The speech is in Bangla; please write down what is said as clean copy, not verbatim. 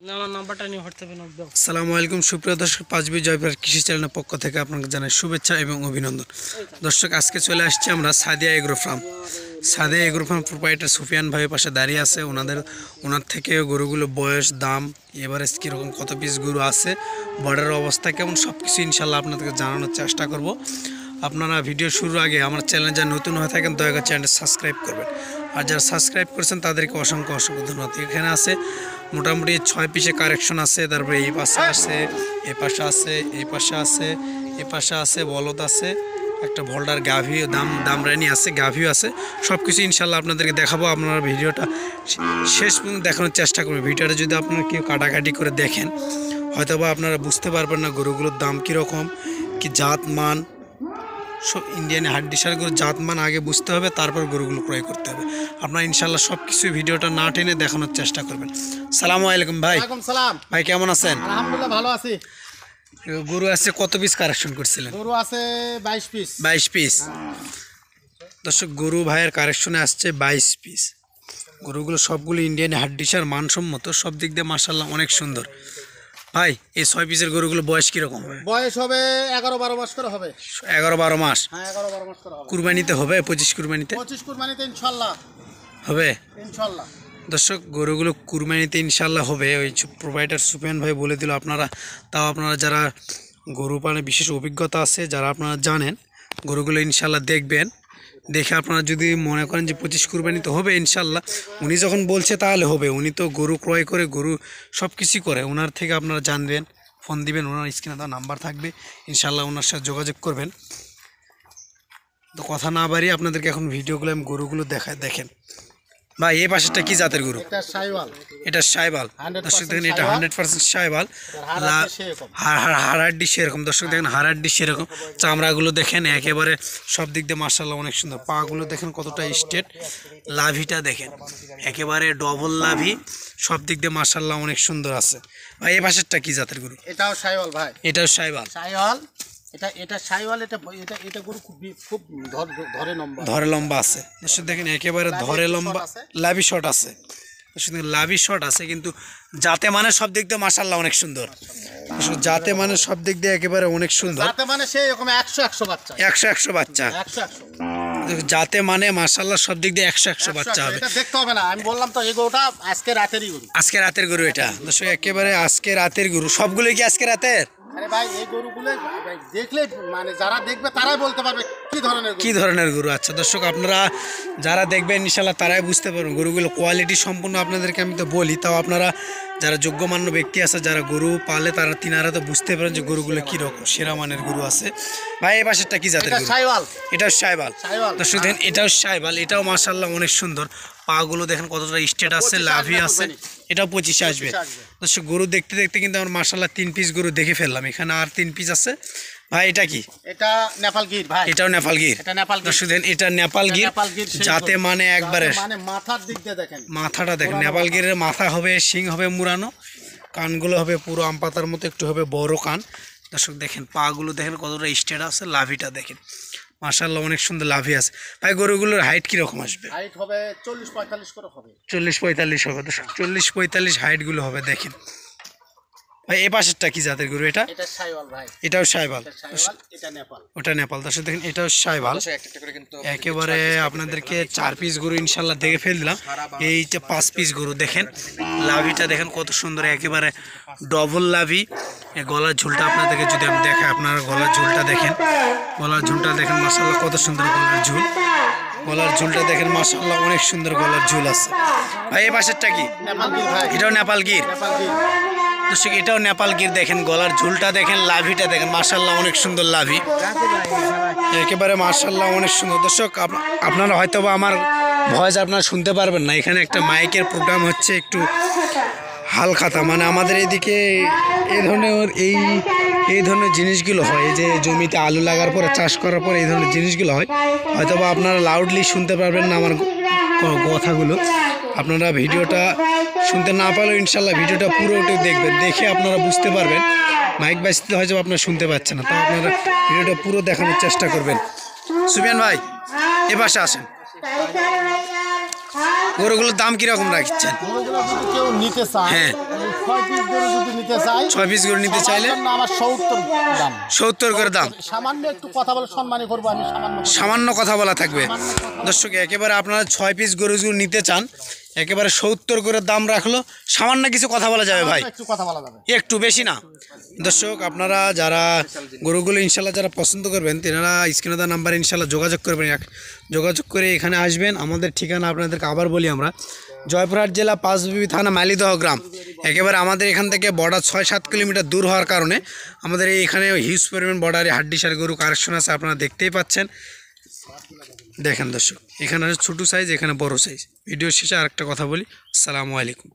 আসসালামু আলাইকুম সুপ্রিয় দর্শক, পাঁচবি জয়পুর কৃষি চ্যানেলের পক্ষ থেকে আপনাকে জানাই শুভেচ্ছা এবং অভিনন্দন। দর্শক, আজকে চলে আসছি আমরা Sadia Agro Farm. Sadia Agro Farm proprietor Sufian ভাইয়ের পাশে দাঁড়িয়ে আছে। ওনার থেকে গরুগুলো বয়স, দাম, এভারেজ কীরকম, কত পিস গরু আছে, বর্ডারের অবস্থা কেমন, সব কিছু ইনশাল্লাহ আপনাদেরকে জানানোর চেষ্টা করব। আপনারা ভিডিও শুরুর আগে আমার চ্যানেলে যারা নতুন হয়ে থাকেন দয়া করে চ্যানেলটা সাবস্ক্রাইব করবেন, আর যারা সাবস্ক্রাইব করেছেন তাদেরকে অসংখ্য অসংখ্য ধন্যবাদ। এখানে আছে মোটামুটি 6 পিসে কারেকশন আছে, তারপরে এই পাশে আছে, এই পাশে আছে, এই পাশে আছে, এই পাশে আছে, বলদ আছে, একটা ভোল্ডার গাভী দামরানি আছে, গাভীও আছে। সব কিছু ইনশাল্লাহ আপনাদেরকে দেখাবো। আপনারা ভিডিওটা শেষ পর্যন্ত দেখানোর চেষ্টা করবেন। ভিডিওটা যদি আপনারা কেউ কাটাকাটি করে দেখেন হয়তোবা আপনারা বুঝতে পারবেন না গরুগুলোর দাম কীরকম, কি জাত মান। সব ইন্ডিয়ান হাড্ডিসার গরুর জাতমান আগে বুঝতে হবে, তারপর গরুগুলো ক্রয় করতে হবে। আপনারা ইনশাল্লাহ সব কিছু ভিডিওটা না টেনে দেখানোর চেষ্টা করবেন। সালামু আলাইকুম ভাই। ওয়ালাইকুম সালাম ভাই, কেমন আছেন? আলহামদুলিল্লাহ ভালো আছি। গরু আছে কত পিস কারেকশন করছিলেন? গরু আছে 22 পিস। 22 পিস। দর্শক, গরু ভাইয়ের কারেকশনে আসছে 22 পিস। গরুগুলো সবগুলো ইন্ডিয়ান হাড্ডিসার মানসম্মত, সব দিক দিয়ে মাশাআল্লাহ অনেক সুন্দর। ভাই, এই 6 পিসের গরুগুলো বয়স কিরকম হবে? বয়স হবে 11-12 মাস করে হবে। 11-12 মাস। হ্যাঁ, 11-12 মাস করে হবে। কুরবানিতে হবে? 25 কুরবানিতে 25 কুরবানিতে ইনশাআল্লাহ হবে। ইনশাআল্লাহ দর্শক, গরুগুলো কুরবানিতে ইনশাল্লাহ হবে। ওই প্রোভাইডার সুফিয়ান ভাই বলে দিল। আপনারা যারা গরু পালনে বিশেষ অভিজ্ঞতা আছে, যারা আপনারা জানেন, গরুগুলো ইনশাল্লাহ দেখবেন। দেখে আপনারা যদি মনে করেন যে 25 কুরবানিতে হবে ইনশাল্লাহ, উনি যখন বলছে তাহলে হবে। উনি তো গরু ক্রয় করে, গরু সব কিছুই করে। ওনার থেকে আপনারা জানবেন, ফোন দিবেন, ওনার স্ক্রিনে দেওয়া নাম্বার থাকবে, ইনশাল্লাহ ওনার সাথে যোগাযোগ করবেন। তো কথা না বাড়িয়ে আপনাদেরকে এখন ভিডিওগুলো আমি গরুগুলো দেখেন। ভাই, এই পাশেরটা কি জাতের গরু? এটা শাইওয়াল। এটা শাইবাল। দর্শক দেখেন, এটা 100% শাইবাল। হাড়াড্ডি সেরকম। দর্শক দেখেন, হাড়াড্ডি সেরকম। চামড়াগুলো দেখেন একেবারে সব দিক দিয়ে মাশাআল্লাহ অনেক সুন্দর। পাগুলো দেখেন কতটা স্ট্রেট। লাভিটা দেখেন একেবারে ডবল লাভি, সব দিক দিয়ে মাশাআল্লাহ অনেক সুন্দর আছে। ভাই, এই পাশেরটা কি জাতের গরু? এটাও শাইওয়াল ভাই। এটাও শাইবাল। শাইওয়াল। এটা শাইওয়াল। এটা গরু খুব ধরে লম্বা আছে। দর্শক দেখেন একেবারে ধরে লম্বা, লাভি শট আছে। লাভি শট আছে, কিন্তু যাতে মানে সব দিক দিয়ে মাশাআল্লাহ অনেক সুন্দর। যাতে মানে সব দিক দিয়ে একেবারে অনেক সুন্দর। যাতে মানে সেই রকম 100 বাচ্চা। 100 বাচ্চা। 100 যাতে মানে মাশাআল্লাহ সব দিক দিয়ে 100 বাচ্চা হবে। এটা দেখতে হবে না, আমি বললাম তো এই গরুটা আজকে রাতেরই গরু। আজকে রাতের গরু এটা। দর্শক, একেবারে আজকে রাতের গরু। সবগুলো কি আজকে রাতের? আরে ভাই, এই গরুগুলো দেখলে মানে যারা দেখবে তারাই বলতে পারবে কি ধরনের গরু। আচ্ছা দর্শক, আপনারা যারা দেখবেন ইনশাল্লাহ তারাই বুঝতে পারবেন গরুগুলো কোয়ালিটি সম্পূর্ণ। আপনাদেরকে আমি তো বলি, তাও আপনারা যারা যোগ্যমান্য ব্যক্তি আছে, যারা গরু পালে, তিনারা তো বুঝতে পারেন যে গরুগুলো কীরকম সেরা মানের গরু আছে। ভাই, এই পাশেরটা কি জাতের গরু? এটাও শাইবাল। দর্শক দেখেন, এটাও শাইবাল। এটাও মাশাআল্লাহ অনেক সুন্দর। পাগুলো দেখেন কতটা স্ট্রেট আছে, লাভি আছে। এটাও 25 আসবে। দর্শক, গরু দেখতে দেখতে কিন্তু আমার মাশাআল্লাহ 3 পিস গরু দেখে ফেললাম। এখানে আর 3 পিস আছে। ভাই, এটা কি? এটা নেপাল গির ভাই। এটাও নেপাল গির। দর্শক দেখেন, এটা নেপাল গির। যাতে মানে একবারে মানে মাথার দিক দিয়ে দেখেন, মাথাটা দেখেন। নেপাল গিরের মাথা হবে, শিং হবে মুড়ানো, কানগুলো হবে পুরো আম পাতার মতো, একটু হবে বড় কান। দর্শক দেখেন, পাগুলো দেখেন কতটা স্ট্রেট আছে, লাভিটা দেখেন মাশাআল্লাহ অনেক সুন্দর লাভি আছে। ভাই, গরুগুলোর হাইট কিরকম আসবে? হাইট হবে 40-45 করে হবে। 40-45 হবে। দর্শক, 40-45 হাইটগুলো হবে। দেখেন ভাই, এই পাশেরটা কি জাতের গরু? এটা শাইওয়াল ভাই। এটাও শাইওয়াল। এটা নেপাল। ওটা নেপাল। দর্শক দেখেন, এটাও শাইওয়াল। একেবারে আপনাদেরকে 4 পিস গরু ইনশাল্লাহ দেখে ফেল দিলাম। এইটা 5 পিস গরু দেখেন। লাভিটা দেখেন কত সুন্দর, একেবারে ডবল লাভি। গলার ঝুলটা আপনাদেরকে যদি আমি দেখাই, আপনারা গলার ঝুলটা দেখেন। গলার ঝুলটা দেখেন মাশাআল্লাহ কত সুন্দর গলার ঝুল। গলার ঝুলটা দেখেন মাশাআল্লাহ অনেক সুন্দর গলার ঝুল আছে। ভাই, এই পাশেরটা কি? এটাও নেপাল গির। দর্শক, এটাও নেপাল গির। দেখেন গলার ঝুলটা দেখেন, লাভিটা দেখেন মাশাআল্লাহ অনেক সুন্দর লাভি, একেবারে মাশাআল্লাহ অনেক সুন্দর। দর্শক, আপনারা হয়তো বা আমার ভয়েস আপনারা শুনতে পারবেন না। এখানে একটা মাইকের প্রোগ্রাম হচ্ছে, একটু হালখাতা। মানে আমাদের এদিকে এই ধরনের জিনিসগুলো হয়। এই যে জমিতে আলু লাগার পরে, চাষ করার পরে এই ধরনের জিনিসগুলো হয়। হয়তো বা আপনারা লাউডলি শুনতে পারবেন না আমার কথাগুলো। আপনারা ভিডিওটা শুনতে না পারলেও ইনশাল্লাহ ভিডিওটা পুরোটা দেখবেন, দেখে আপনারা বুঝতে পারবেন। মাইক বাজতে হয়তো আপনারা শুনতে পাচ্ছেন না, তো আপনারা ভিডিওটা পুরো দেখানোর চেষ্টা করবেন। সুফিয়ান ভাই, এ পাশে আসেন। গরুগুলোর দাম কিরকম রাখছেন? কেউ নিতে চায়, হ্যাঁ, 6 পিস গরু যদি নিতে চাই 6 পিস গরু নিতে চাইলে জন্য আমার 70 দাম 70 করে দাম। সামান্য একটু কথা বলে সম্মানী করবো আমি সামান্য কথা বলা থাকবে। দর্শক একেবারে আপনারা 6 পিস গরু যদি নিতে চান একেবারে 70 করে দাম রাখলো, সামান্য কিছু কথা বলা যাবে ভাই, একটু কথা বলা যাবে, একটু বেশি না। দর্শক আপনারা যারা গরুগুলো ইনশাল্লাহ যারা পছন্দ করবেন তেনারা স্ক্রিনে দেওয়া নাম্বারে ইনশাল্লাহ যোগাযোগ করবেন, যোগাযোগ করে এখানে আসবেন। আমাদের ঠিকানা আপনাদেরকে আবার বলি, আমরা জয়পুরহাট জেলা পাঁচবিবি থানা মালিদহ গ্রাম। একেবারে আমাদের এখান থেকে বর্ডার 6-7 কিলোমিটার দূর হওয়ার কারণে আমাদের এখানে হিউজ পরিমাণ বর্ডারে হাড্ডিসার গরু কালেকশন আছে, আপনারা দেখতেই পাচ্ছেন। দেখেন দর্শক, এখানে ছোটো সাইজ, এখানে বড় সাইজ। ভিডিও শেষে আরেকটা কথা বলি, আসসালামু আলাইকুম।